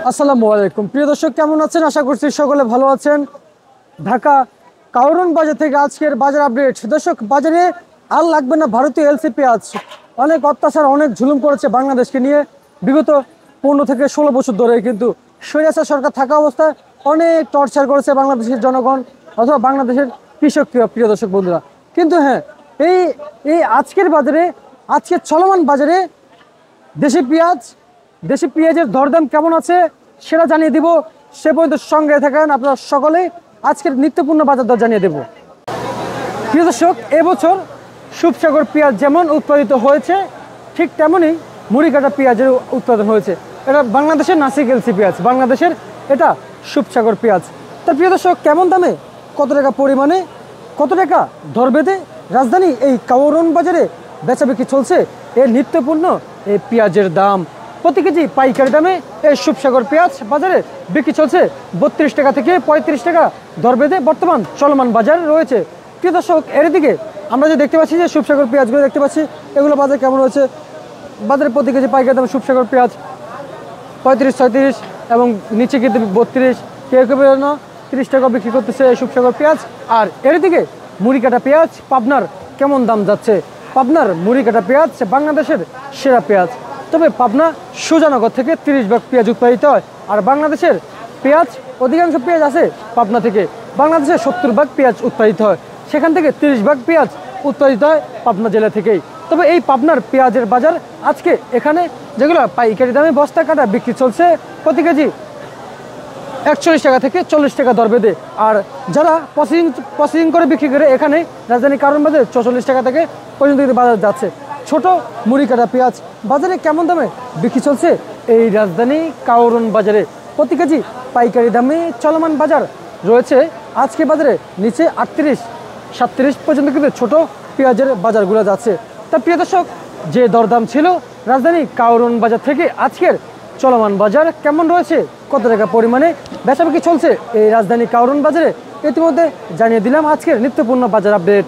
আসসালামু আলাইকুম প্রিয় দর্শক, কেমন আছেন? আশা করছি সকলে ভালো আছেন। ঢাকা কাউরন বাজার থেকে আজকের বাজার আপডেট। দর্শক, বাজারে আর লাগবে না ভারতীয় এলসি পেঁয়াজ। অনেক অত্যাচার, অনেক জুলুম করেছে বাংলাদেশকে নিয়ে বিগত 15 থেকে 16 বছর ধরে। কিন্তু স্বৈরাচার সরকার থাকা অবস্থায় অনেক টর্চার করেছে বাংলাদেশের জনগণ অথবা বাংলাদেশের কৃষককে। প্রিয় দর্শক বন্ধুরা, কিন্তু হ্যাঁ, এই এই আজকের বাজারে, আজকের চলমান বাজারে দেশি পেঁয়াজের দরদাম কেমন আছে সেটা জানিয়ে দিব। সে পর্যন্ত সঙ্গে থাকেন আপনারা সকলেই। আজকের নিত্যপূর্ণ বাজার দর জানিয়ে দেব। প্রিয় দর্শক, এবছর সুপসাগর পেঁয়াজ যেমন উৎপাদিত হয়েছে, ঠিক তেমনই মুড়িকাটা পেঁয়াজের উৎপাদন হয়েছে। এটা বাংলাদেশের নাসিক এলসি পেঁয়াজ, বাংলাদেশের এটা সুপসাগর পেঁয়াজ। তার প্রিয় দর্শক, কেমন দামে, কত টাকা পরিমাণে, কত টাকা দর বেঁধে রাজধানী এই কাউরন বাজারে বেচাবিক্রি চলছে এর নিত্যপূর্ণ এই পেঁয়াজের দাম। প্রতি কেজি পাইকারি দামে এই সুপসাগর পেঁয়াজ বাজারে বিক্রি চলছে 32 টাকা থেকে 35 টাকা দর বেঁধে বর্তমান চলমান বাজার রয়েছে। প্রিয় দর্শক, এর দিকে আমরা যে দেখতে পাচ্ছি যে সুপসাগর পেঁয়াজগুলো দেখতে পাচ্ছি, এগুলো বাজার কেমন রয়েছে? বাজারে প্রতি কেজি পাইকারি দাম সুপসাগর পেঁয়াজ 35-36 এবং নিচে কিন্তু 32, কেউ কেউ 30 টাকা বিক্রি করতেছে এই সুপসাগর পেঁয়াজ। আর এর দিকে মুড়িকাটা পেঁয়াজ পাবনার কেমন দাম যাচ্ছে? পাবনার মুড়িকাটা পেঁয়াজ বাংলাদেশের সেরা পেঁয়াজ। তবে পাবনা সুজানগর থেকে 30 ভাগ পেঁয়াজ উৎপাদিত হয়। আর বাংলাদেশের পেঁয়াজ, অধিকাংশ পেঁয়াজ আছে পাবনা থেকে। বাংলাদেশের 70 ভাগ পেঁয়াজ উৎপাদিত হয়, সেখান থেকে 30 ভাগ পেঁয়াজ উৎপাদিত হয় পাবনা জেলা থেকেই। তবে এই পাবনার পেঁয়াজের বাজার আজকে এখানে যেগুলো পাইকারি দামে বস্তা কাটা বিক্রি চলছে প্রতি কেজি 41 টাকা থেকে 40 টাকা দর বেঁধে। আর যারা প্রসেসিং করে বিক্রি করে এখানে রাজধানী কারণ বাজারে 44 টাকা থেকে পর্যন্ত বাজার যাচ্ছে। ছোট মুড়ি কাটা পেঁয়াজ বাজারে কেমন দামে বিক্রি চলছে এই রাজধানী কাউরন বাজারে? প্রতি কেজি পাইকারি দামে চলমান বাজার রয়েছে আজকে বাজারে নিচে 38-37 পর্যন্ত কিন্তু ছোট পেঁয়াজের বাজারগুলো যাচ্ছে। তা প্রিয় দর্শক, যে দরদাম ছিল রাজধানী কাউরন বাজার থেকে আজকের চলমান বাজার কেমন রয়েছে, কত টাকা পরিমাণে বেচাবিক্রি চলছে এই রাজধানী কাউরন বাজারে, ইতিমধ্যে জানিয়ে দিলাম আজকের নিত্যপূর্ণ বাজার আপডেট।